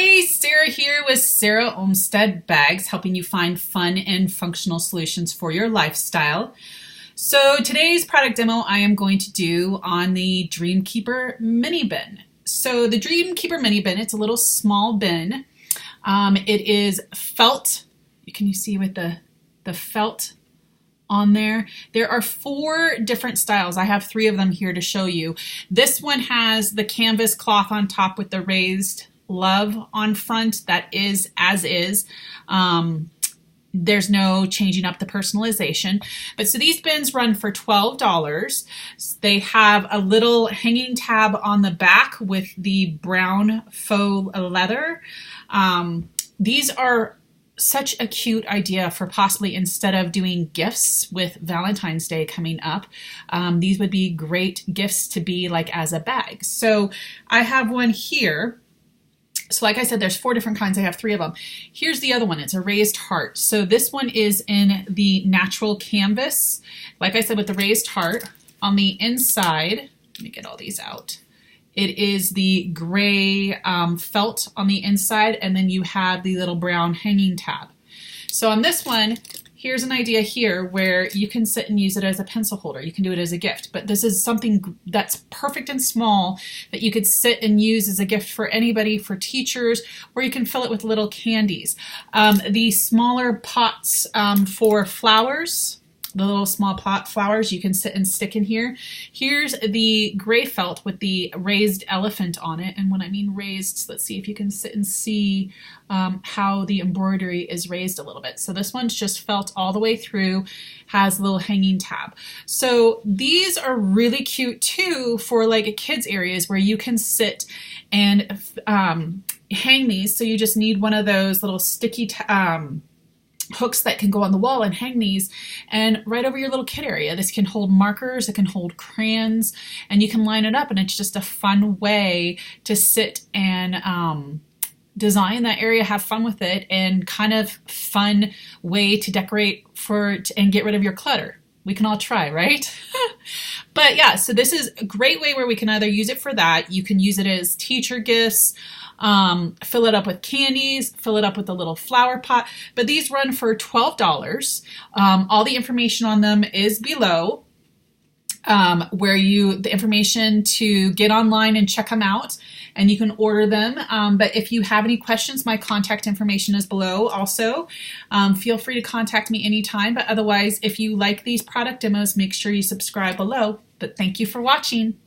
Hey, Sarah here with Sara Olmsted Bags, helping you find fun and functional solutions for your lifestyle. So today's product demo I am going to do on the Dreamkeeper Mini Bin. So the Dreamkeeper Mini Bin, it's a little small bin. It is felt. Can you see with the felt on there? There are 4 different styles. I have 3 of them here to show you. This one has the canvas cloth on top with the raised love on front. That is as is. There's no changing up the personalization. But so these bins run for $12. They have a little hanging tab on the back with the brown faux leather. These are such a cute idea for possibly, instead of doing gifts with Valentine's Day coming up, these would be great gifts to be like as a bag. So I have one here. So like I said, there's 4 different kinds. I have 3 of them. Here's the other one. It's a raised heart. So this one is in the natural canvas. Like I said, with the raised heart. On the inside, let me get all these out. It is the gray felt on the inside, and then you have the little brown hanging tab. So on this one, here's an idea here where you can sit and use it as a pencil holder. You can do it as a gift, but this is something that's perfect and small that you could sit and use as a gift for anybody, for teachers, or you can fill it with little candies. The smaller pots for flowers, the little small pot flowers, you can sit and stick in here. Here's the gray felt with the raised elephant on it. And when I mean raised, let's see if you can sit and see how the embroidery is raised a little bit. So this one's just felt all the way through, has a little hanging tab. So these are really cute too for like kids areas where you can sit and hang these. So you just need one of those little sticky hooks that can go on the wall and hang these, and right over your little kid area. This can hold markers, it can hold crayons, and you can line it up, and it's just a fun way to sit and design that area, have fun with it, and kind of fun way to decorate and get rid of your clutter. We can all try, right? But yeah, so this is a great way where we can either use it for that. You can use it as teacher gifts, fill it up with candies, fill it up with a little flower pot, but these run for $12. All the information on them is below, where the information to get online and check them out, and you can order them. But if you have any questions, my contact information is below also. Feel free to contact me anytime, but otherwise, if you like these product demos, make sure you subscribe below. But thank you for watching.